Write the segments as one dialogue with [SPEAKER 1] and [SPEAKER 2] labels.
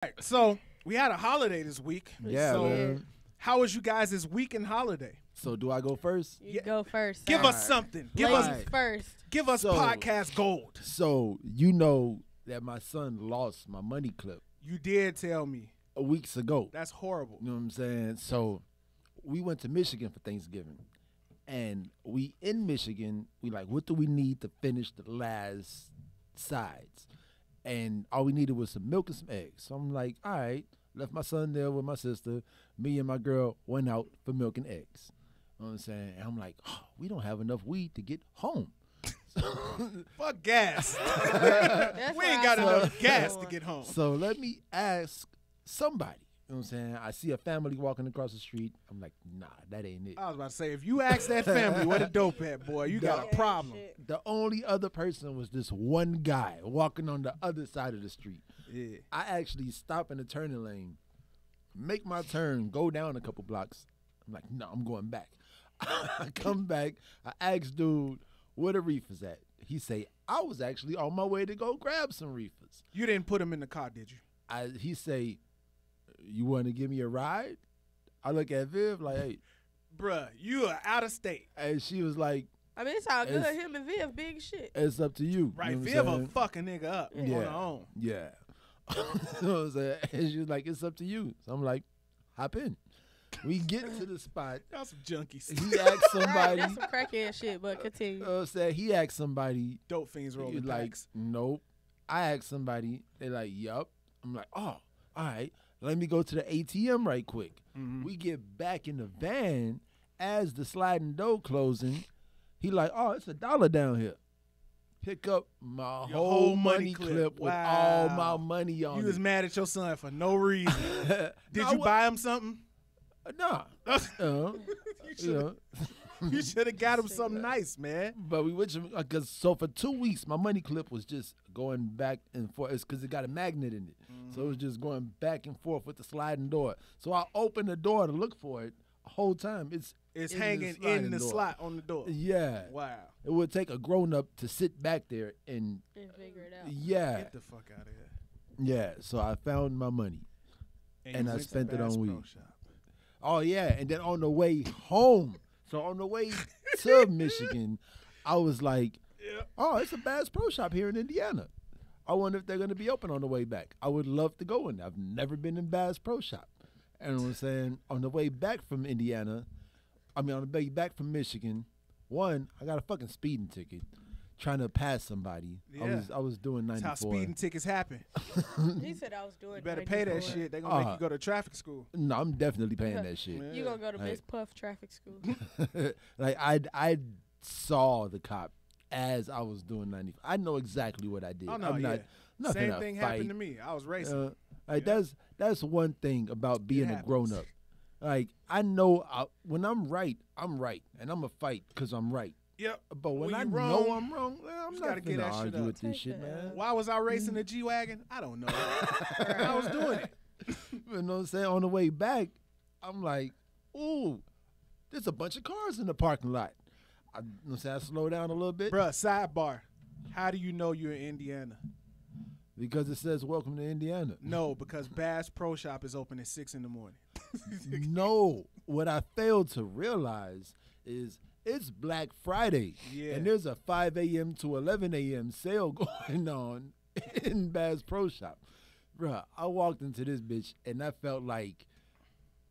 [SPEAKER 1] Right, so we had a holiday this week.
[SPEAKER 2] Yeah,
[SPEAKER 1] So
[SPEAKER 2] man.
[SPEAKER 1] how was you guys this week and holiday?
[SPEAKER 2] So do I go first?
[SPEAKER 3] You go first.
[SPEAKER 1] Give
[SPEAKER 3] sir.
[SPEAKER 1] us something. Give
[SPEAKER 3] Ladies
[SPEAKER 1] us
[SPEAKER 3] first.
[SPEAKER 1] give us podcast gold.
[SPEAKER 2] So you know that my son lost my money clip
[SPEAKER 1] You did tell me.
[SPEAKER 2] weeks ago.
[SPEAKER 1] That's horrible.
[SPEAKER 2] You know what I'm saying? So we went to Michigan for Thanksgiving. And we in Michigan, we like, what do we need to finish the last sides? And all we needed was some milk and some eggs. So I'm like, all right, left my son there with my sister. Me and my girl went out for milk and eggs. You know what I'm saying? And I'm like, oh, we don't have enough weed to get home.
[SPEAKER 1] Fuck gas.
[SPEAKER 3] That's
[SPEAKER 1] We
[SPEAKER 3] why
[SPEAKER 1] ain't
[SPEAKER 3] I
[SPEAKER 1] got
[SPEAKER 3] saw
[SPEAKER 1] enough
[SPEAKER 3] it
[SPEAKER 1] gas
[SPEAKER 3] going.
[SPEAKER 1] to get home.
[SPEAKER 2] So let me ask somebody. You know what I'm saying? I see a family walking across the street. I'm like, nah, that ain't it.
[SPEAKER 1] I was about to say, if you ask that family where the dope at, boy, you got a
[SPEAKER 3] Yeah,
[SPEAKER 1] problem.
[SPEAKER 3] shit.
[SPEAKER 2] The only other person was this one guy walking on the other side of the street.
[SPEAKER 1] Yeah.
[SPEAKER 2] I actually stop in the turning lane, make my turn, go down a couple blocks. I'm like, no, I'm going back. I come back. I ask dude, where the reefers at? He say, I was actually on my way to go grab some reefers.
[SPEAKER 1] You didn't put him in the car, did you?
[SPEAKER 2] He say, you want to give me a ride? I look at Viv like, hey.
[SPEAKER 1] Bruh, you are out of state.
[SPEAKER 2] And she was like,
[SPEAKER 3] I mean, it's all good.
[SPEAKER 2] It's-
[SPEAKER 3] Him and Viv, big shit.
[SPEAKER 2] it's up to you.
[SPEAKER 1] Right,
[SPEAKER 2] You know what
[SPEAKER 1] Viv
[SPEAKER 2] I'm
[SPEAKER 1] will
[SPEAKER 2] saying?
[SPEAKER 1] fuck a nigga up on her own.
[SPEAKER 2] Yeah. You know what I'm saying? And she was like, it's up to you. So I'm like, hop in. We get to the spot.
[SPEAKER 1] Y'all some junkies.
[SPEAKER 2] He asked
[SPEAKER 3] Right,
[SPEAKER 2] somebody.
[SPEAKER 3] that's some crackhead shit, but continue.
[SPEAKER 2] Said he asked somebody.
[SPEAKER 1] Dope fiends
[SPEAKER 2] He
[SPEAKER 1] rolling
[SPEAKER 2] like,
[SPEAKER 1] packs.
[SPEAKER 2] nope. I asked somebody. They like, yup. I'm like, oh, all right. Let me go to the ATM right quick.
[SPEAKER 1] Mhm.
[SPEAKER 2] We get back in the van as the sliding door closing. He like, oh, it's $1 down here. Pick up my
[SPEAKER 1] Your
[SPEAKER 2] whole money clip with all
[SPEAKER 1] Wow.
[SPEAKER 2] my money on
[SPEAKER 1] You
[SPEAKER 2] it.
[SPEAKER 1] was mad at your son for no reason. Did
[SPEAKER 2] Nah,
[SPEAKER 1] you buy him something?
[SPEAKER 2] Nah.
[SPEAKER 1] you
[SPEAKER 2] You know.
[SPEAKER 1] should have got him something nice, man.
[SPEAKER 2] But we went because so for 2 weeks my money clip was just going back and forth. It's because it got a magnet in it, so it was just going back and forth with the sliding door. So I opened the door to look for it. The whole time it's
[SPEAKER 1] It's
[SPEAKER 2] in the
[SPEAKER 1] hanging in
[SPEAKER 2] sliding
[SPEAKER 1] the
[SPEAKER 2] door.
[SPEAKER 1] slot on the door.
[SPEAKER 2] Yeah,
[SPEAKER 1] Wow.
[SPEAKER 2] it would take a grown up to sit back there and
[SPEAKER 3] And figure it out.
[SPEAKER 2] yeah,
[SPEAKER 1] Get the fuck out of here.
[SPEAKER 2] yeah. So I found my money. And
[SPEAKER 1] you
[SPEAKER 2] I
[SPEAKER 1] went to
[SPEAKER 2] spent it on
[SPEAKER 1] Bass Pro
[SPEAKER 2] weed.
[SPEAKER 1] Shop.
[SPEAKER 2] Oh yeah, and then on the way home, so on the way to Michigan, I was like,
[SPEAKER 1] Yeah.
[SPEAKER 2] oh, it's a Bass Pro Shop here in Indiana. I wonder if they're going to be open on the way back. I would love to go in there. I've never been in Bass Pro Shop. And I'm saying, on the way back from Indiana, on the way back from Michigan, one, I got a fucking speeding ticket trying to pass somebody.
[SPEAKER 1] Yeah.
[SPEAKER 2] I was doing
[SPEAKER 1] That's
[SPEAKER 2] 94.
[SPEAKER 1] how speeding tickets happen.
[SPEAKER 3] He said I was doing
[SPEAKER 1] You better pay that
[SPEAKER 3] 94.
[SPEAKER 1] shit. They're going to make you go to traffic school.
[SPEAKER 2] No, I'm definitely paying that shit.
[SPEAKER 1] Man.
[SPEAKER 3] You gonna go to
[SPEAKER 2] Hey.
[SPEAKER 3] Miss Puff traffic school?
[SPEAKER 2] Like I saw the cop as I was doing 95. I know exactly what I did.
[SPEAKER 1] Oh, no,
[SPEAKER 2] I'm not
[SPEAKER 1] yeah.
[SPEAKER 2] nothing
[SPEAKER 1] Same
[SPEAKER 2] to
[SPEAKER 1] thing
[SPEAKER 2] fight.
[SPEAKER 1] happened to me. I was racing.
[SPEAKER 2] Like
[SPEAKER 1] Yeah.
[SPEAKER 2] that's one thing about being a
[SPEAKER 1] happens.
[SPEAKER 2] grown up. Like I know when I'm right, and I'm a fight because I'm right.
[SPEAKER 1] Yep.
[SPEAKER 2] But when
[SPEAKER 1] When
[SPEAKER 2] I
[SPEAKER 1] you
[SPEAKER 2] know
[SPEAKER 1] wrong,
[SPEAKER 2] I'm wrong, I'm
[SPEAKER 1] just
[SPEAKER 2] not
[SPEAKER 1] gotta get
[SPEAKER 2] gonna
[SPEAKER 1] that shit
[SPEAKER 2] argue
[SPEAKER 1] up.
[SPEAKER 2] with this
[SPEAKER 3] Take
[SPEAKER 2] shit,
[SPEAKER 3] that
[SPEAKER 2] man.
[SPEAKER 1] Why was I racing the G-Wagon? I don't know. I was doing it.
[SPEAKER 2] You know what I'm saying? On the way back, I'm like, ooh, there's a bunch of cars in the parking lot. You know what I'm saying? I slow down a little bit
[SPEAKER 1] Bruh, sidebar. How do you know you're in Indiana?
[SPEAKER 2] because it says "Welcome to Indiana."
[SPEAKER 1] No, because Bass Pro Shop is open at 6 in the morning.
[SPEAKER 2] No, what I failed to realize is it's Black Friday,
[SPEAKER 1] Yeah.
[SPEAKER 2] and there's a 5 a.m. to 11 a.m. sale going on in Bass Pro Shop. Bruh, I walked into this bitch, and I felt like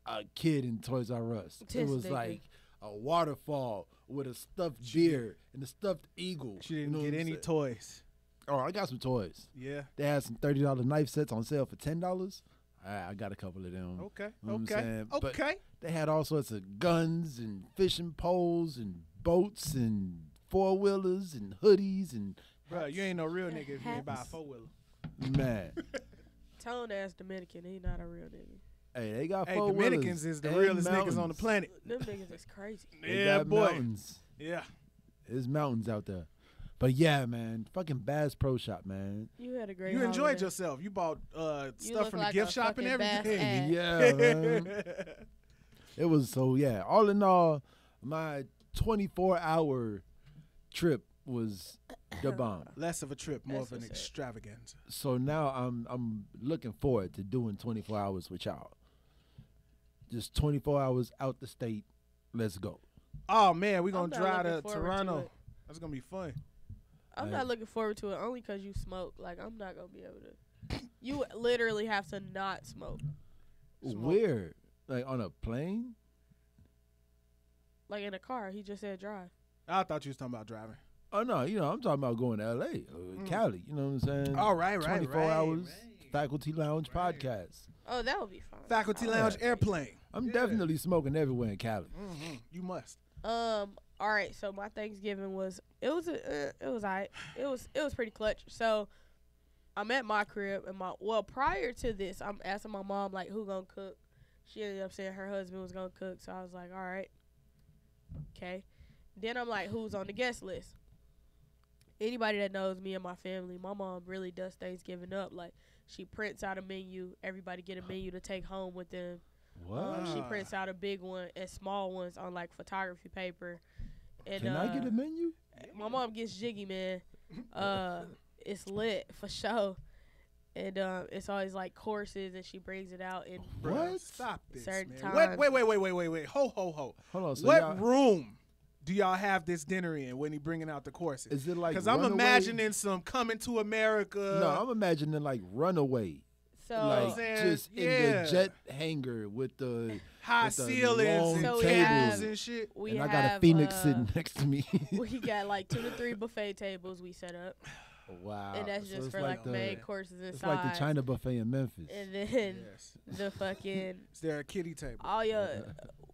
[SPEAKER 2] a kid in Toys R Us. It
[SPEAKER 3] This
[SPEAKER 2] was
[SPEAKER 3] nigga.
[SPEAKER 2] like a waterfall with a stuffed deer and a stuffed eagle.
[SPEAKER 1] She
[SPEAKER 2] You
[SPEAKER 1] didn't
[SPEAKER 2] know
[SPEAKER 1] get
[SPEAKER 2] what I'm
[SPEAKER 1] any
[SPEAKER 2] saying?
[SPEAKER 1] toys.
[SPEAKER 2] Oh, I got some toys.
[SPEAKER 1] Yeah.
[SPEAKER 2] They had some $30 knife sets on sale for $10. I got a couple of them.
[SPEAKER 1] Okay.
[SPEAKER 2] You know what I'm
[SPEAKER 1] Okay.
[SPEAKER 2] saying? But
[SPEAKER 1] Okay.
[SPEAKER 2] they had all sorts of guns and fishing poles and boats and four-wheelers and hoodies and
[SPEAKER 1] Bruh, you ain't no real nigga if you ain't buy a
[SPEAKER 3] Hats.
[SPEAKER 1] 4-wheeler.
[SPEAKER 2] man.
[SPEAKER 3] Tone ass Dominican, he not a real nigga.
[SPEAKER 2] Hey, they got
[SPEAKER 1] Hey,
[SPEAKER 2] four-wheelers
[SPEAKER 1] Dominicans is the
[SPEAKER 2] and
[SPEAKER 1] realest niggas on the
[SPEAKER 2] mountains.
[SPEAKER 1] planet.
[SPEAKER 3] Them niggas is crazy.
[SPEAKER 2] They
[SPEAKER 1] Yeah,
[SPEAKER 2] got
[SPEAKER 1] boy.
[SPEAKER 2] mountains.
[SPEAKER 1] Yeah.
[SPEAKER 2] There's mountains out there. But yeah, man, fucking Bass Pro Shop, man.
[SPEAKER 3] You had a great.
[SPEAKER 1] You enjoyed
[SPEAKER 3] holiday.
[SPEAKER 1] yourself. You bought
[SPEAKER 3] You
[SPEAKER 1] stuff
[SPEAKER 3] look
[SPEAKER 1] from
[SPEAKER 3] like
[SPEAKER 1] the gift
[SPEAKER 3] a
[SPEAKER 1] shop and
[SPEAKER 3] fucking Bass
[SPEAKER 1] everything.
[SPEAKER 3] ad.
[SPEAKER 2] Yeah, man. It was so yeah. All in all, my 24-hour trip was the bomb.
[SPEAKER 1] Less of a trip, more
[SPEAKER 3] That's
[SPEAKER 1] of an
[SPEAKER 3] what's up.
[SPEAKER 1] extravaganza.
[SPEAKER 2] So now I'm looking forward to doing 24 hours with y'all. Just 24 hours out the state. Let's go.
[SPEAKER 1] Oh man, we're
[SPEAKER 3] I'm
[SPEAKER 1] gonna
[SPEAKER 3] not
[SPEAKER 1] drive
[SPEAKER 3] looking
[SPEAKER 1] to
[SPEAKER 3] forward to
[SPEAKER 1] Toronto.
[SPEAKER 3] it.
[SPEAKER 1] That's gonna be fun.
[SPEAKER 3] I'm
[SPEAKER 2] Hey.
[SPEAKER 3] not looking forward to it only because you smoke. Like, I'm not going to be able to. You literally have to not smoke.
[SPEAKER 1] Smoke.
[SPEAKER 2] Where? Like on a plane?
[SPEAKER 3] Like, in a car. He just said drive.
[SPEAKER 1] I thought you was talking about driving.
[SPEAKER 2] Oh no, I'm talking about going to L.A. or Cali. You know what I'm saying?
[SPEAKER 1] All right,
[SPEAKER 2] 24 hours Faculty Lounge podcast.
[SPEAKER 3] Oh, that would be fine.
[SPEAKER 1] Faculty
[SPEAKER 3] I
[SPEAKER 1] Lounge
[SPEAKER 3] like
[SPEAKER 1] airplane.
[SPEAKER 2] I'm
[SPEAKER 1] Yeah.
[SPEAKER 2] definitely smoking everywhere in Cali.
[SPEAKER 1] You must.
[SPEAKER 3] All right, so my Thanksgiving was alright. It was pretty clutch. So I'm at my crib and prior to this, I'm asking my mom like who gonna cook. She ended up saying her husband was gonna cook, so I was like, all right, okay. Then I'm like, who's on the guest list? Anybody that knows me and my family, my mom really does Thanksgiving up. Like, she prints out a menu. Everybody get a menu to take home with them.
[SPEAKER 2] What?
[SPEAKER 3] She
[SPEAKER 1] Ah.
[SPEAKER 3] prints out a big one and small ones on like photography paper. And
[SPEAKER 2] Can I get a menu?
[SPEAKER 3] my mom gets jiggy, man. It's lit for sure. And it's always like courses, and she brings it out in
[SPEAKER 1] Bruh,
[SPEAKER 2] What?
[SPEAKER 1] Stop this,
[SPEAKER 3] Certain
[SPEAKER 1] man.
[SPEAKER 3] times.
[SPEAKER 1] Wait. Ho.
[SPEAKER 2] Hold on. So
[SPEAKER 1] What
[SPEAKER 2] y'all-
[SPEAKER 1] room do y'all have this dinner in when he bringing out the courses?
[SPEAKER 2] is it like?
[SPEAKER 1] Because I'm
[SPEAKER 2] Runaway?
[SPEAKER 1] imagining some Coming to America.
[SPEAKER 2] No, I'm imagining like Runaway,
[SPEAKER 3] so
[SPEAKER 2] like
[SPEAKER 1] saying,
[SPEAKER 2] just in
[SPEAKER 1] yeah.
[SPEAKER 2] the jet hangar with the.
[SPEAKER 1] high
[SPEAKER 2] with the
[SPEAKER 1] ceilings
[SPEAKER 2] long
[SPEAKER 1] and
[SPEAKER 3] So we
[SPEAKER 1] tables
[SPEAKER 3] have-
[SPEAKER 1] and shit.
[SPEAKER 3] we
[SPEAKER 2] and I
[SPEAKER 3] have
[SPEAKER 2] got a phoenix sitting next to me.
[SPEAKER 3] we got like 2 to 3 buffet tables we set up,
[SPEAKER 2] Wow.
[SPEAKER 3] and that's
[SPEAKER 2] So
[SPEAKER 3] just
[SPEAKER 2] it's
[SPEAKER 3] for like
[SPEAKER 2] the,
[SPEAKER 3] main courses inside.
[SPEAKER 2] It's like the China buffet in Memphis.
[SPEAKER 3] And then
[SPEAKER 1] Yes.
[SPEAKER 3] the fucking
[SPEAKER 1] Is there a kiddie table?
[SPEAKER 3] all your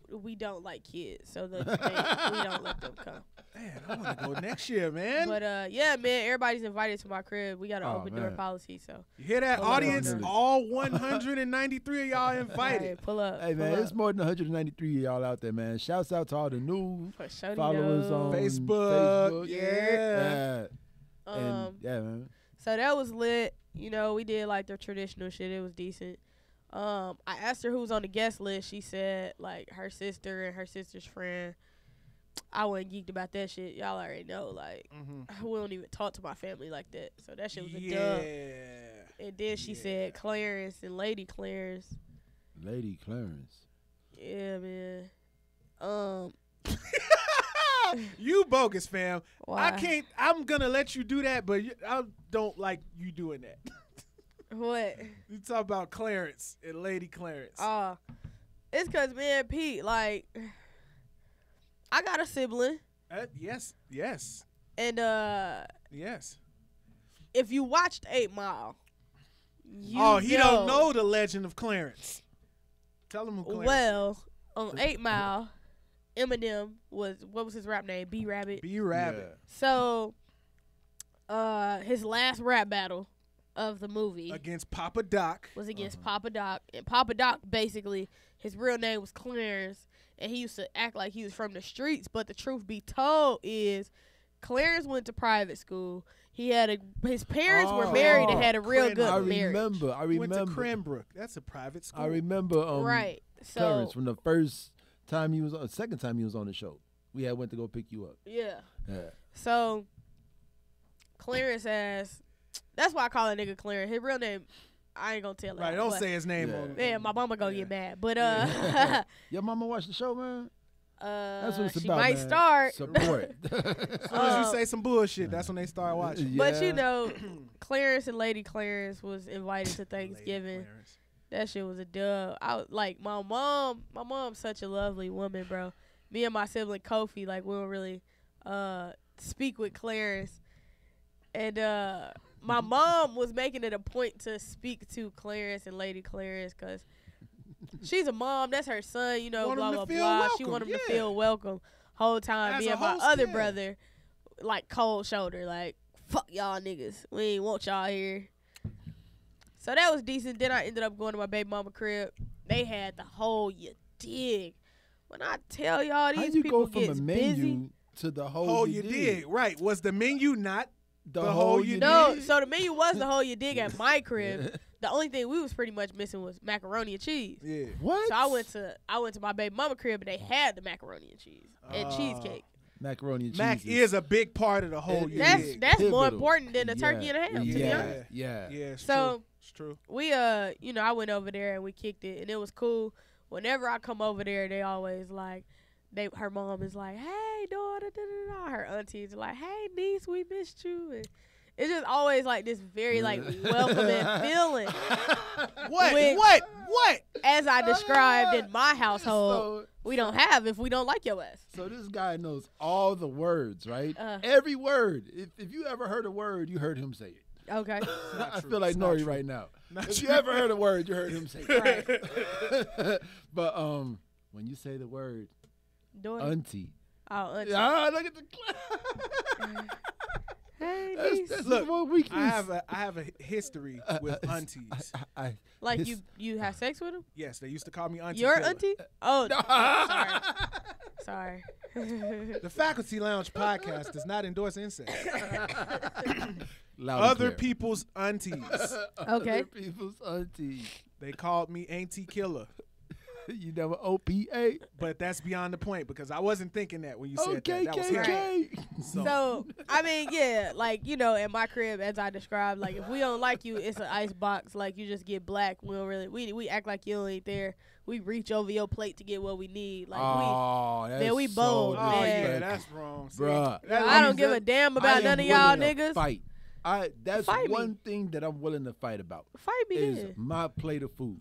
[SPEAKER 3] we don't like kids, so we don't let them come.
[SPEAKER 1] Man, I want to go next year, man.
[SPEAKER 3] But yeah, man, everybody's invited to my crib. We got an
[SPEAKER 2] Oh,
[SPEAKER 3] open door
[SPEAKER 2] man.
[SPEAKER 3] policy, so
[SPEAKER 1] You hear that,
[SPEAKER 3] Pull up.
[SPEAKER 1] audience?
[SPEAKER 2] Definitely.
[SPEAKER 1] All 193 of y'all
[SPEAKER 3] hey,
[SPEAKER 1] invited.
[SPEAKER 3] pull up.
[SPEAKER 2] Hey man,
[SPEAKER 3] pull
[SPEAKER 2] it's
[SPEAKER 3] up.
[SPEAKER 2] more than 193 of y'all out there, man. Shouts out to all the new
[SPEAKER 3] For sure
[SPEAKER 2] followers on
[SPEAKER 1] Facebook,
[SPEAKER 2] Facebook.
[SPEAKER 1] yeah.
[SPEAKER 2] And yeah, man.
[SPEAKER 3] So that was lit. You know, we did like the traditional shit. It was decent. I asked her who was on the guest list. She said like her sister and her sister's friend. I wasn't geeked about that shit. Y'all already know. Like, we don't even talk to my family like that. So that shit was a dub. And then she said Clarence and Lady Clarence.
[SPEAKER 2] Lady Clarence.
[SPEAKER 3] Yeah, man.
[SPEAKER 1] You bogus, fam.
[SPEAKER 3] Why?
[SPEAKER 1] I can't. I'm gonna let you do that, but I don't like you doing that.
[SPEAKER 3] What?
[SPEAKER 1] You talk about Clarence and Lady Clarence.
[SPEAKER 3] It's cause me and Pete, like, I got a sibling,
[SPEAKER 1] Yes.
[SPEAKER 3] and
[SPEAKER 1] Yes.
[SPEAKER 3] if you watched 8 Mile, you
[SPEAKER 1] He don't know the legend of Clarence. Tell him who Clarence
[SPEAKER 3] Well, on 8 Mile, Eminem what was his rap name? B Rabbit.
[SPEAKER 1] is. B Rabbit
[SPEAKER 3] So, his last rap battle of the movie
[SPEAKER 1] against Papa Doc.
[SPEAKER 3] was against Papa Doc, and Papa Doc basically his real name was Clarence, and he used to act like he was from the streets. But the truth be told is, Clarence went to private school. He had his parents were married and had a real good
[SPEAKER 2] I
[SPEAKER 3] marriage.
[SPEAKER 2] remember.
[SPEAKER 1] He went to Cranbrook. That's a private school.
[SPEAKER 2] I remember.
[SPEAKER 3] Right. So
[SPEAKER 2] Clarence from the first time he was on, second time he was on the show. We had went to go pick you up.
[SPEAKER 3] yeah.
[SPEAKER 2] Yeah.
[SPEAKER 3] So Clarence has. That's why I call a nigga Clarence. His real name, I ain't gonna tell.
[SPEAKER 1] Right.
[SPEAKER 3] her,
[SPEAKER 1] Don't
[SPEAKER 3] but-
[SPEAKER 1] say his name
[SPEAKER 2] Yeah.
[SPEAKER 1] on.
[SPEAKER 3] Man, my mama gonna get mad. But
[SPEAKER 2] Your mama watched the show, man. That's what it's
[SPEAKER 3] she
[SPEAKER 2] about.
[SPEAKER 3] might
[SPEAKER 2] man.
[SPEAKER 3] start.
[SPEAKER 2] Support.
[SPEAKER 1] As soon as you say some bullshit, that's when they start watching.
[SPEAKER 2] Yeah.
[SPEAKER 3] But you know, Clarence and Lady Clarence was invited to Thanksgiving.
[SPEAKER 1] Lady Clarence.
[SPEAKER 3] That shit was a dub. I was like my mom. My mom's such a lovely woman, bro. Me and my sibling Kofi, like we don't really speak with Clarence, and my mom was making it a point to speak to Clarence and Lady Clarence because she's a mom. That's her son. You know,
[SPEAKER 1] Want
[SPEAKER 3] blah
[SPEAKER 1] him
[SPEAKER 3] blah
[SPEAKER 1] to feel
[SPEAKER 3] blah. She
[SPEAKER 1] welcome,
[SPEAKER 3] want him to
[SPEAKER 1] yeah.
[SPEAKER 3] feel welcome. Whole time,
[SPEAKER 1] As
[SPEAKER 3] me
[SPEAKER 1] a
[SPEAKER 3] and my
[SPEAKER 1] host,
[SPEAKER 3] other
[SPEAKER 1] yeah.
[SPEAKER 3] brother, like cold shoulder, like fuck y'all niggas. We ain't want y'all here. So that was decent. Then I ended up going to my baby mama crib. They had the whole you dig. When I tell y'all
[SPEAKER 2] How
[SPEAKER 3] these
[SPEAKER 2] you
[SPEAKER 3] people
[SPEAKER 2] go from
[SPEAKER 3] get
[SPEAKER 2] a menu
[SPEAKER 3] busy.
[SPEAKER 2] to the whole
[SPEAKER 1] Oh, you did. Right. Was the menu not
[SPEAKER 2] The
[SPEAKER 1] whole you
[SPEAKER 3] No,
[SPEAKER 1] did?
[SPEAKER 3] so the menu was the whole you dig at my crib. The only thing we was pretty much missing was macaroni and cheese.
[SPEAKER 1] Yeah.
[SPEAKER 2] What?
[SPEAKER 3] So I went to my baby mama crib and they had the macaroni and cheese and cheesecake.
[SPEAKER 2] Macaroni and cheese.
[SPEAKER 1] Mac is a big part of the whole year.
[SPEAKER 3] That's more
[SPEAKER 2] pivotal.
[SPEAKER 3] important than the turkey and a ham. To be
[SPEAKER 1] Yeah.
[SPEAKER 3] honest.
[SPEAKER 2] Yeah.
[SPEAKER 1] Yeah, it's
[SPEAKER 3] So-
[SPEAKER 1] true. It's true.
[SPEAKER 3] We I went over there and we kicked it and it was cool. Whenever I come over there, they always like, her mom is like, hey daughter, da, da, da. Her aunties are like, hey niece, we missed you. And it's just always like this very like welcoming feeling.
[SPEAKER 1] What?
[SPEAKER 3] As I described in my household,
[SPEAKER 2] So-
[SPEAKER 3] we don't have if we don't like your ass.
[SPEAKER 2] So this guy knows all the words, right?
[SPEAKER 3] Uh.
[SPEAKER 2] Every word. If you ever heard a word, you heard him say it.
[SPEAKER 3] Okay.
[SPEAKER 2] I
[SPEAKER 1] true.
[SPEAKER 2] feel like
[SPEAKER 1] It's not
[SPEAKER 2] Nori
[SPEAKER 1] true.
[SPEAKER 2] right now.
[SPEAKER 1] Not
[SPEAKER 2] If
[SPEAKER 1] true.
[SPEAKER 2] you ever heard a word, you heard him say it.
[SPEAKER 3] Right.
[SPEAKER 2] But when you say the word
[SPEAKER 3] Daughter.
[SPEAKER 2] auntie,
[SPEAKER 3] Auntie.
[SPEAKER 2] look at the
[SPEAKER 3] Hey niece.
[SPEAKER 2] that's
[SPEAKER 1] Look,
[SPEAKER 2] one weakness.
[SPEAKER 1] I have a history with aunties.
[SPEAKER 3] Like
[SPEAKER 2] his-
[SPEAKER 3] you have sex with him?
[SPEAKER 1] Yes, they used to call me auntie.
[SPEAKER 3] Your
[SPEAKER 1] Killer.
[SPEAKER 3] auntie? Oh, sorry.
[SPEAKER 1] The Faculty Lounge podcast does not endorse incest.
[SPEAKER 2] Loud and
[SPEAKER 1] Other
[SPEAKER 2] clear.
[SPEAKER 1] people's aunties.
[SPEAKER 3] Okay.
[SPEAKER 2] Other people's auntie.
[SPEAKER 1] They called me Auntie Killer.
[SPEAKER 2] You never OPA.
[SPEAKER 1] But that's beyond the point because I wasn't thinking that when you said that. That was him.
[SPEAKER 2] KKK.
[SPEAKER 3] So, I mean, yeah, like, in my crib, as I described, like, if we don't like you, it's an ice box. Like, you just get black. We don't really, we act like you ain't there. We reach over your plate to get what we need. Like, we bold,
[SPEAKER 1] Oh,
[SPEAKER 3] man.
[SPEAKER 1] yeah, that's wrong. See,
[SPEAKER 2] Bruh.
[SPEAKER 3] I don't give a damn about none of y'all niggas.
[SPEAKER 2] Fight. That's
[SPEAKER 3] Fight me.
[SPEAKER 2] one thing that I'm willing to fight about.
[SPEAKER 3] Fight me
[SPEAKER 2] Is
[SPEAKER 3] then.
[SPEAKER 2] my plate of food.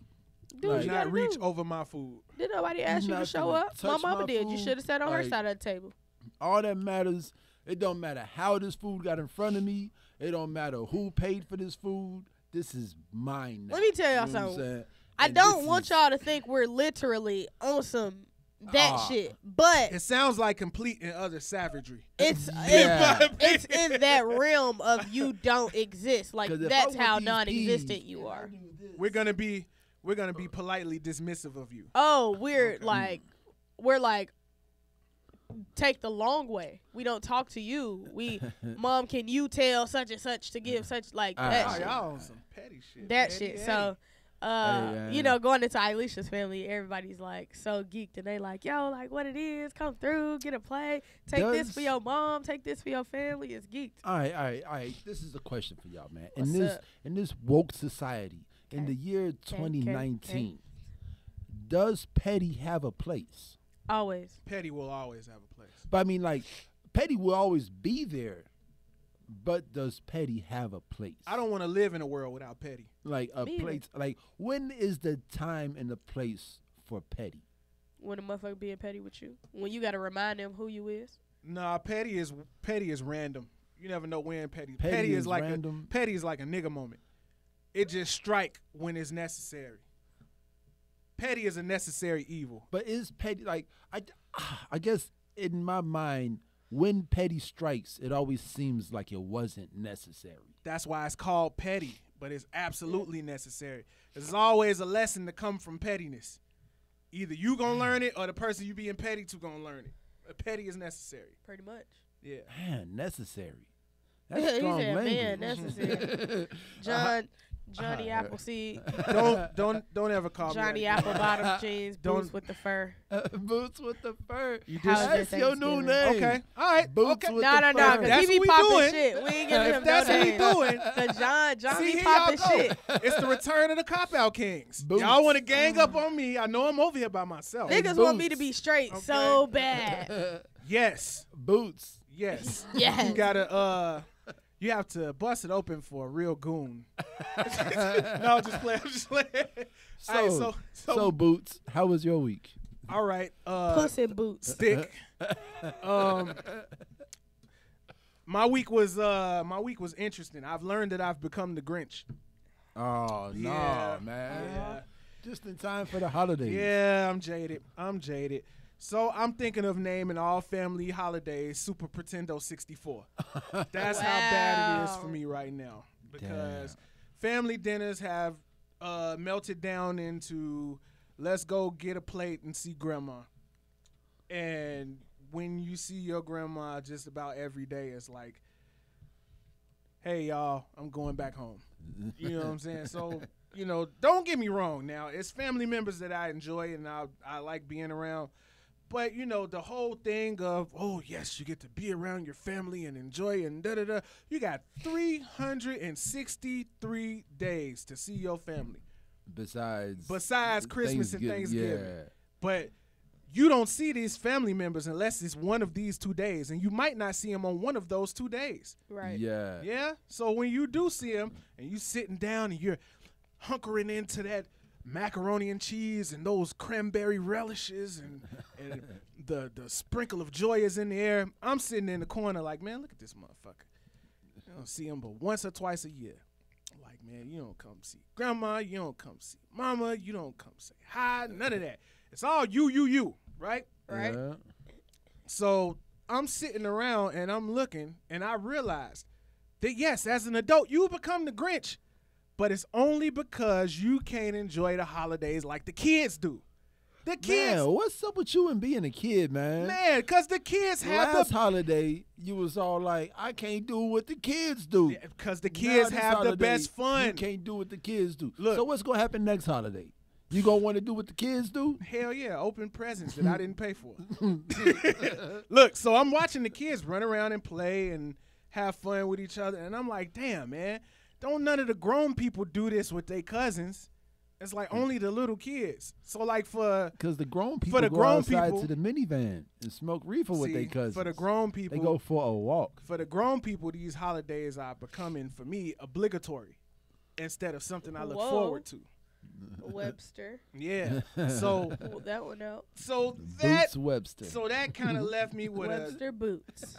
[SPEAKER 3] Do what
[SPEAKER 1] Do
[SPEAKER 3] you
[SPEAKER 1] not
[SPEAKER 3] gotta
[SPEAKER 1] reach
[SPEAKER 3] do.
[SPEAKER 1] over my food.
[SPEAKER 3] Did nobody ask you to
[SPEAKER 2] not
[SPEAKER 3] show
[SPEAKER 2] gonna
[SPEAKER 3] up? My
[SPEAKER 2] touch
[SPEAKER 3] mama
[SPEAKER 2] my
[SPEAKER 3] did. You
[SPEAKER 2] food.
[SPEAKER 3] should have sat on her
[SPEAKER 2] Like,
[SPEAKER 3] side of the table.
[SPEAKER 2] All that matters, it don't matter how this food got in front of me. It don't matter who paid for this food. This is mine now.
[SPEAKER 3] Let me tell y'all
[SPEAKER 2] You know what I'm
[SPEAKER 3] something.
[SPEAKER 2] saying?
[SPEAKER 3] I
[SPEAKER 2] And
[SPEAKER 3] don't
[SPEAKER 2] this
[SPEAKER 3] want
[SPEAKER 2] is-
[SPEAKER 3] y'all to think we're literally on some that
[SPEAKER 2] Ah.
[SPEAKER 3] shit, but
[SPEAKER 1] It sounds like complete and utter savagery.
[SPEAKER 3] it's
[SPEAKER 2] Yeah.
[SPEAKER 3] it's in that realm of you don't exist. Like
[SPEAKER 2] 'Cause if I
[SPEAKER 3] that's
[SPEAKER 2] want
[SPEAKER 3] how
[SPEAKER 2] these
[SPEAKER 3] non-existent
[SPEAKER 2] peas,
[SPEAKER 3] you are.
[SPEAKER 1] We're gonna be politely dismissive of you.
[SPEAKER 3] Oh, we're like take the long way. We don't talk to you. Mom, can you tell such and such to give such like that
[SPEAKER 1] Oh,
[SPEAKER 3] shit.
[SPEAKER 1] y'all on some petty shit.
[SPEAKER 3] That
[SPEAKER 1] Petty,
[SPEAKER 3] shit.
[SPEAKER 1] hey.
[SPEAKER 3] So,
[SPEAKER 2] Hey,
[SPEAKER 3] going into Elisha's family, everybody's like so geeked, and they like, yo, like what it is, come through, get a play, take this for
[SPEAKER 2] Does-
[SPEAKER 3] your mom, take this for your family. It's geeked.
[SPEAKER 2] All right. This is a question for y'all, man.
[SPEAKER 3] What's up?
[SPEAKER 2] In this woke society, in
[SPEAKER 3] Okay.
[SPEAKER 2] the year
[SPEAKER 3] okay.
[SPEAKER 2] 2019, does petty have a place?
[SPEAKER 3] Always.
[SPEAKER 1] Petty will always have a place.
[SPEAKER 2] But I mean, like, petty will always be there. But does petty have a place?
[SPEAKER 1] I don't want to live in a world without petty.
[SPEAKER 2] like a
[SPEAKER 3] Me either.
[SPEAKER 2] place. Like, when is the time and the place for petty?
[SPEAKER 3] When a motherfucker being petty with you, when you gotta remind them who you is.
[SPEAKER 1] Nah, petty is random. You never know when petty.
[SPEAKER 2] Petty is
[SPEAKER 1] like
[SPEAKER 2] random.
[SPEAKER 1] petty is like a nigga moment. It just strike when it's necessary. Petty is a necessary evil.
[SPEAKER 2] But is petty like I guess in my mind, when petty strikes, it always seems like it wasn't necessary.
[SPEAKER 1] That's why it's called petty, but it's absolutely necessary. There's always a lesson to come from pettiness. Either you gonna learn it or the person you being petty to gonna learn it. Petty is necessary.
[SPEAKER 3] Pretty much.
[SPEAKER 1] Yeah.
[SPEAKER 2] Man, necessary.
[SPEAKER 3] He
[SPEAKER 2] That's strong
[SPEAKER 3] said,
[SPEAKER 2] language.
[SPEAKER 3] man, necessary. Johnny Appleseed,
[SPEAKER 1] Don't ever call
[SPEAKER 3] Johnny
[SPEAKER 1] me. that.
[SPEAKER 3] Apple Bottom jeans,
[SPEAKER 1] Don't-
[SPEAKER 3] boots with the fur.
[SPEAKER 2] Boots with the fur.
[SPEAKER 1] You
[SPEAKER 3] How
[SPEAKER 1] just
[SPEAKER 3] is
[SPEAKER 2] That's
[SPEAKER 3] your
[SPEAKER 2] your new
[SPEAKER 3] Thanksgiving?
[SPEAKER 2] name.
[SPEAKER 1] okay. All right.
[SPEAKER 2] Boots
[SPEAKER 1] okay.
[SPEAKER 2] with
[SPEAKER 3] No,
[SPEAKER 2] the
[SPEAKER 3] no,
[SPEAKER 2] fur.
[SPEAKER 3] because
[SPEAKER 1] That's
[SPEAKER 3] he be
[SPEAKER 1] what we
[SPEAKER 3] popping
[SPEAKER 1] doing.
[SPEAKER 3] shit. We ain't giving
[SPEAKER 1] If
[SPEAKER 3] him
[SPEAKER 1] that's
[SPEAKER 3] no
[SPEAKER 1] what we
[SPEAKER 3] name.
[SPEAKER 1] doing.
[SPEAKER 3] Cause John
[SPEAKER 1] See,
[SPEAKER 3] be
[SPEAKER 1] here
[SPEAKER 3] popping
[SPEAKER 1] y'all go.
[SPEAKER 3] shit.
[SPEAKER 1] It's the return of the Cop Out Kings.
[SPEAKER 2] Boots.
[SPEAKER 1] Y'all want to gang up on me? I know I'm over here by myself.
[SPEAKER 3] Niggas want me to
[SPEAKER 2] Boots.
[SPEAKER 3] be straight
[SPEAKER 1] Okay.
[SPEAKER 3] so bad.
[SPEAKER 1] Yes.
[SPEAKER 2] Boots.
[SPEAKER 1] Yes.
[SPEAKER 3] Yes.
[SPEAKER 1] You gotta you have to bust it open for a real goon. No, just play. I'm just playing.
[SPEAKER 2] So,
[SPEAKER 1] All right,
[SPEAKER 2] so Boots, how was your week?
[SPEAKER 1] all right.
[SPEAKER 3] Puss in boots.
[SPEAKER 1] Stick. My week was interesting. I've learned that I've become the Grinch.
[SPEAKER 2] Oh no,
[SPEAKER 1] Yeah.
[SPEAKER 2] man!
[SPEAKER 1] Yeah.
[SPEAKER 2] Just in time for the holidays.
[SPEAKER 1] Yeah, I'm jaded. So I'm thinking of naming all family holidays Super Pretendo 64. That's how bad it is for
[SPEAKER 3] Wow.
[SPEAKER 1] me right now because family dinners have melted down into let's go get a plate and see grandma. And when you see your grandma just about every day, it's like, hey, y'all, I'm going back home. You know what I'm saying? So, don't get me wrong now. It's family members that I enjoy and I like being around. But you know, the whole thing of, oh yes, you get to be around your family and enjoy and da da da. You got 363 days to see your family. Besides Christmas and Thanksgiving.
[SPEAKER 2] Yeah.
[SPEAKER 1] But you don't see these family members unless it's one of these 2 days, and you might not see them on one of those 2 days.
[SPEAKER 3] Right.
[SPEAKER 2] Yeah.
[SPEAKER 1] Yeah. So when you do see them and you sitting down and you're hunkering into that macaroni and cheese and those cranberry relishes and the sprinkle of joy is in the air, I'm sitting in the corner like, man, look at this motherfucker. You don't see him but once or twice a year. Like, man, you don't come see grandma, you don't come see mama, you don't come say hi, none of that. It's all you, right?
[SPEAKER 3] Right.
[SPEAKER 2] Yeah.
[SPEAKER 1] So I'm sitting around and I'm looking and I realized that, yes, as an adult, you become the Grinch, but it's only because you can't enjoy the holidays like the kids do. The kids.
[SPEAKER 2] Man, what's up with you and being a kid, man?
[SPEAKER 1] Man, because the kids have
[SPEAKER 2] Last holiday, you was all like, I can't do what the kids do.
[SPEAKER 1] Because the kids
[SPEAKER 2] Now this
[SPEAKER 1] have the
[SPEAKER 2] holiday,
[SPEAKER 1] best fun.
[SPEAKER 2] You can't do what the kids do.
[SPEAKER 1] Look.
[SPEAKER 2] So what's going to happen next holiday? You going to want to do what the kids do?
[SPEAKER 1] Hell yeah, open presents that I didn't pay for. Look, so I'm watching the kids run around and play and have fun with each other, and I'm like, damn, man, don't none of the grown people do this with their cousins. It's like only the little kids. So like
[SPEAKER 2] because the grown people
[SPEAKER 1] the
[SPEAKER 2] go
[SPEAKER 1] grown
[SPEAKER 2] outside
[SPEAKER 1] people-
[SPEAKER 2] to the minivan and smoke reefer with their cousins.
[SPEAKER 1] for the grown people,
[SPEAKER 2] they go for a walk.
[SPEAKER 1] for the grown people, these holidays are becoming, for me, obligatory instead of something I look
[SPEAKER 3] Whoa.
[SPEAKER 1] forward to.
[SPEAKER 3] Webster.
[SPEAKER 1] Yeah. So
[SPEAKER 3] Pull that one out.
[SPEAKER 1] that
[SPEAKER 2] Boots Webster.
[SPEAKER 1] so that kind of left me with a.
[SPEAKER 3] Webster boots.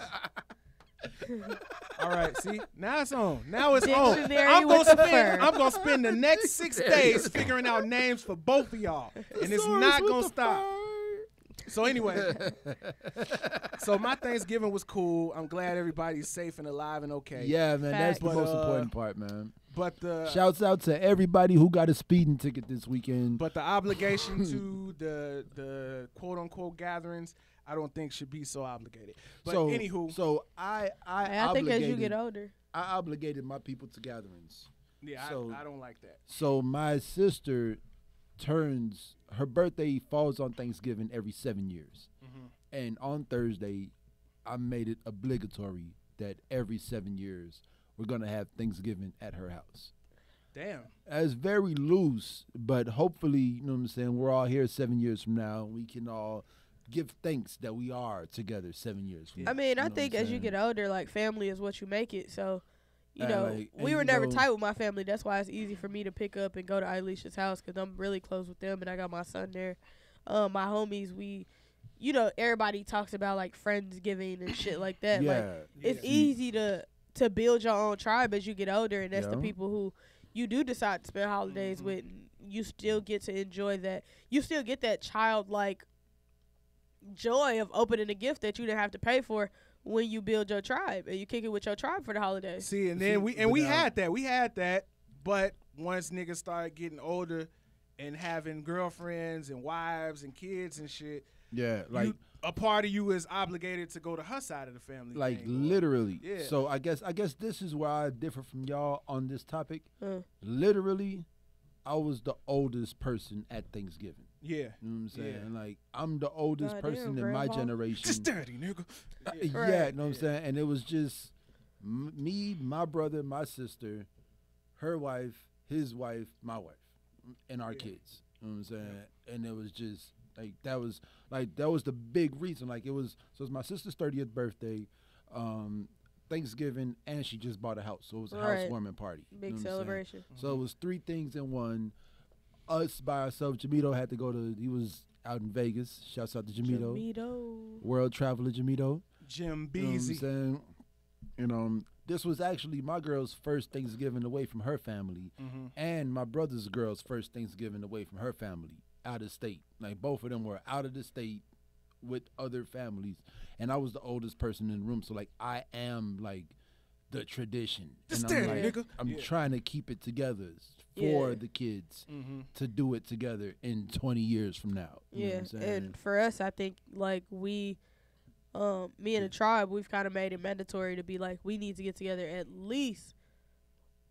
[SPEAKER 1] All right, see, now it's on. Now it's on.
[SPEAKER 3] Dictionary
[SPEAKER 1] I'm
[SPEAKER 3] with
[SPEAKER 1] gonna
[SPEAKER 3] the
[SPEAKER 1] spend.
[SPEAKER 3] fur.
[SPEAKER 1] I'm gonna spend the next 6 days figuring out names for both of y'all, and it's not gonna stop. So anyway, so my Thanksgiving was cool. I'm glad everybody's safe and alive and okay.
[SPEAKER 2] Yeah, man, that's the
[SPEAKER 3] Facts.
[SPEAKER 2] most important part, man.
[SPEAKER 1] But the
[SPEAKER 2] Shouts out to everybody who got a speeding ticket this weekend.
[SPEAKER 1] but the obligation to the quote unquote gatherings, I don't think should be so obligated. But
[SPEAKER 2] so,
[SPEAKER 1] anywho,
[SPEAKER 2] so I
[SPEAKER 3] I think as you get older.
[SPEAKER 2] I obligated my people to gatherings.
[SPEAKER 1] yeah,
[SPEAKER 2] so-
[SPEAKER 1] I don't like that.
[SPEAKER 2] So my sister her birthday falls on Thanksgiving every 7 years.
[SPEAKER 1] Mhm.
[SPEAKER 2] And on Thursday, I made it obligatory that every 7 years we're going to have Thanksgiving at her house.
[SPEAKER 1] Damn.
[SPEAKER 2] It's very loose, but hopefully, you know what I'm saying, we're all here 7 years from now. We can all give thanks that we are together 7 years from now.
[SPEAKER 3] I mean,
[SPEAKER 2] You
[SPEAKER 3] I
[SPEAKER 2] know what
[SPEAKER 3] think
[SPEAKER 2] I'm
[SPEAKER 3] as you
[SPEAKER 2] saying?
[SPEAKER 3] get older, like family is what you make it. So, you
[SPEAKER 2] Yeah,
[SPEAKER 3] know,
[SPEAKER 2] like, and
[SPEAKER 3] we were
[SPEAKER 2] you
[SPEAKER 3] never
[SPEAKER 2] know-
[SPEAKER 3] tight with my family. That's why it's easy for me to pick up and go to Aisha's house because I'm really close with them, and I got my son there. My homies, you know, everybody talks about like Friendsgiving and shit like that. Like,
[SPEAKER 2] Yeah.
[SPEAKER 3] it's
[SPEAKER 1] Yeah.
[SPEAKER 3] easy to build your own tribe as you get older, and that's the
[SPEAKER 2] Yeah.
[SPEAKER 3] people who you do decide to spend holidays
[SPEAKER 1] Mhm.
[SPEAKER 3] with. And you still get to enjoy that. You still get that childlike joy of opening a gift that you didn't have to pay for when you build your tribe and you kick it with your tribe for the holidays.
[SPEAKER 1] See, and
[SPEAKER 2] See,
[SPEAKER 1] then we
[SPEAKER 2] but,
[SPEAKER 1] had that. We had that, but once niggas started getting older and having girlfriends and wives and kids and shit,
[SPEAKER 2] Yeah, like
[SPEAKER 1] a part of you is obligated to go to her side of the family.
[SPEAKER 2] like
[SPEAKER 1] thing, or-
[SPEAKER 2] literally.
[SPEAKER 1] Yeah.
[SPEAKER 2] So I guess this is where I differ from y'all on this topic.
[SPEAKER 3] Uh,
[SPEAKER 2] Literally, I was the oldest person at Thanksgiving.
[SPEAKER 1] Yeah.
[SPEAKER 2] You know what I'm saying?
[SPEAKER 1] Yeah.
[SPEAKER 2] Like I'm the oldest
[SPEAKER 3] Goddamn,
[SPEAKER 2] person in my
[SPEAKER 3] Grandpa.
[SPEAKER 2] generation.
[SPEAKER 1] Just dirty, nigga.
[SPEAKER 2] Yeah,
[SPEAKER 3] Right.
[SPEAKER 2] you know what I'm saying? And it was just me, my brother, my sister, her wife, his wife, my wife, and our
[SPEAKER 1] Yeah.
[SPEAKER 2] kids. You know what I'm saying? And it was just that was the big reason. Like it was my sister's 30th birthday, Thanksgiving, and she just bought a house. So it was a
[SPEAKER 3] Right.
[SPEAKER 2] housewarming party. You know
[SPEAKER 3] big
[SPEAKER 2] what I'm saying?
[SPEAKER 3] celebration.
[SPEAKER 2] So it was 3 things in one. Us by ourselves. Jamito had to he was out in Vegas. Shouts out to Jamito.
[SPEAKER 3] Jamito.
[SPEAKER 2] World traveler Jamito.
[SPEAKER 1] Jim
[SPEAKER 2] You know what I'm
[SPEAKER 1] Beasy.
[SPEAKER 2] saying? You know, this was actually my girl's first Thanksgiving away from her family,
[SPEAKER 1] Mhm.
[SPEAKER 2] and my brother's girl's first Thanksgiving away from her family, out of state. Like both of them were out of the state with other families, and I was the oldest person in the room. So like I am like the tradition,
[SPEAKER 1] Just
[SPEAKER 2] and I'm
[SPEAKER 1] stand,
[SPEAKER 2] like
[SPEAKER 1] nigga.
[SPEAKER 2] I'm
[SPEAKER 1] Yeah.
[SPEAKER 2] trying to keep it together for
[SPEAKER 3] Yeah.
[SPEAKER 2] the kids
[SPEAKER 1] Mhm.
[SPEAKER 2] to do it together in 20 years from now. You know what
[SPEAKER 3] Yeah,
[SPEAKER 2] I'm saying?
[SPEAKER 3] and for us, I think like me and the tribe, we've kind of made it mandatory to be like we need to get together at least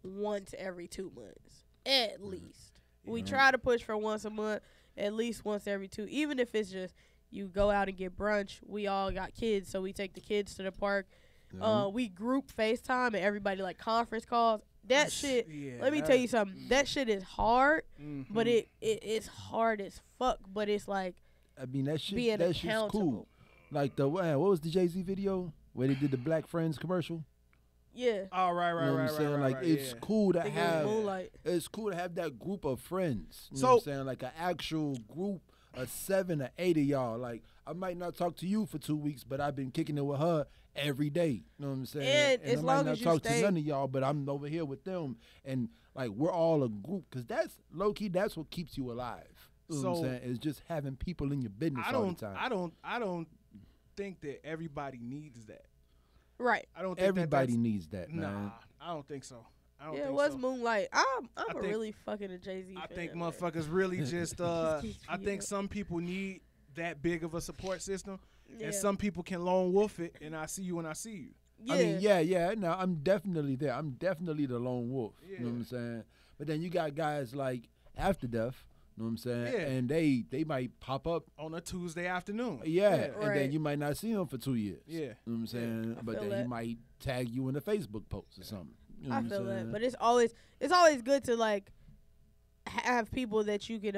[SPEAKER 3] once every 2 months, at least. We
[SPEAKER 2] Yeah.
[SPEAKER 3] try to push for once a month, at least once every 2, even if it's just You go out and get brunch. We all got kids, so we take the kids to the park. We group FaceTime and everybody like conference calls. That shit. Yeah, let me tell you something. That shit is hard, but it's hard as fuck. But it's like,
[SPEAKER 2] I mean, that shit.
[SPEAKER 3] Being
[SPEAKER 2] That shit's
[SPEAKER 3] accountable.
[SPEAKER 2] cool. Like what was the Jay-Z video where they did the Black Friends commercial?
[SPEAKER 3] Yeah.
[SPEAKER 1] Oh, right.
[SPEAKER 2] You know what I'm saying? Like it's cool to have. It's cool to have that group of friends. You know what I'm saying? Like an actual group of 7 or 8 of y'all. Like I might not talk to you for 2 weeks, but I've been kicking it with her every day. You know what I'm saying?
[SPEAKER 3] And as
[SPEAKER 2] I
[SPEAKER 3] long
[SPEAKER 2] might not
[SPEAKER 3] as you
[SPEAKER 2] talk
[SPEAKER 3] stay-
[SPEAKER 2] to none of y'all, but I'm over here with them, and like we're all a group. Cause that's low key. That's what keeps you alive. You know what I'm saying? It's just having people in your business all the time.
[SPEAKER 1] I don't think that everybody needs that.
[SPEAKER 3] Right.
[SPEAKER 1] I don't think
[SPEAKER 2] Everybody needs that, man.
[SPEAKER 1] Nah, I don't think so. I don't
[SPEAKER 3] Yeah,
[SPEAKER 1] think
[SPEAKER 3] it was
[SPEAKER 1] so.
[SPEAKER 3] Moonlight. I'm
[SPEAKER 1] think-
[SPEAKER 3] really fucking a Jay-Z fan.
[SPEAKER 1] I think
[SPEAKER 3] man.
[SPEAKER 1] motherfuckers really just
[SPEAKER 3] keeps
[SPEAKER 1] I
[SPEAKER 3] me
[SPEAKER 1] think
[SPEAKER 3] up.
[SPEAKER 1] some people need that big of a support system,
[SPEAKER 3] Yeah.
[SPEAKER 1] and some people can lone wolf it, and I see you when I see you.
[SPEAKER 3] Yeah.
[SPEAKER 2] I mean, yeah. No, I'm definitely there. I'm definitely the lone wolf. You know what I'm saying? But then you got guys like After Death. You know what I'm saying?
[SPEAKER 1] Yeah.
[SPEAKER 2] And they might pop up.
[SPEAKER 1] On a Tuesday afternoon.
[SPEAKER 2] Yeah.
[SPEAKER 3] Right.
[SPEAKER 2] And then you might not see him for 2 years.
[SPEAKER 1] Yeah.
[SPEAKER 2] You know what I'm saying?
[SPEAKER 3] I
[SPEAKER 2] But
[SPEAKER 3] feel
[SPEAKER 2] then he
[SPEAKER 3] that.
[SPEAKER 2] might tag you in a Facebook post or something. You know
[SPEAKER 3] I
[SPEAKER 2] what
[SPEAKER 3] feel
[SPEAKER 2] I'm saying?
[SPEAKER 3] that, but it's always good to like have people that you could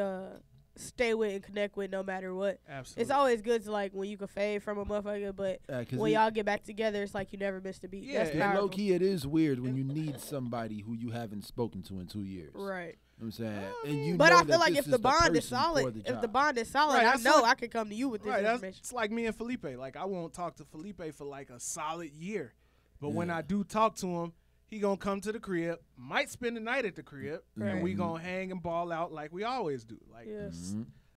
[SPEAKER 3] stay with and connect with no matter what.
[SPEAKER 1] Absolutely.
[SPEAKER 3] It's always good to like when you can fade from a motherfucker, but
[SPEAKER 2] 'cause
[SPEAKER 3] when
[SPEAKER 2] it-
[SPEAKER 3] y'all get back together, it's like you never missed a beat.
[SPEAKER 1] Yeah,
[SPEAKER 3] That's
[SPEAKER 1] and
[SPEAKER 3] powerful.
[SPEAKER 2] low key, it is weird when you need somebody who you haven't spoken to in 2 years.
[SPEAKER 3] Right.
[SPEAKER 2] You know what I'm saying? And you
[SPEAKER 3] But
[SPEAKER 2] know
[SPEAKER 3] I feel
[SPEAKER 2] that
[SPEAKER 3] like
[SPEAKER 2] this
[SPEAKER 3] if the bond is
[SPEAKER 2] person for
[SPEAKER 3] solid,
[SPEAKER 2] the
[SPEAKER 3] if the
[SPEAKER 2] job.
[SPEAKER 3] bond is solid,
[SPEAKER 1] Right,
[SPEAKER 3] I
[SPEAKER 1] that's
[SPEAKER 3] know
[SPEAKER 1] what-
[SPEAKER 3] I can come to you with this
[SPEAKER 1] Right,
[SPEAKER 3] information.
[SPEAKER 1] it's like me and Felipe. Like I won't talk to Felipe for like a solid year, but when
[SPEAKER 2] Yeah.
[SPEAKER 1] I do talk to him, he gonna come to the crib, might spend the night at the crib, and we gonna hang and ball out like we always do. Like
[SPEAKER 3] Yes.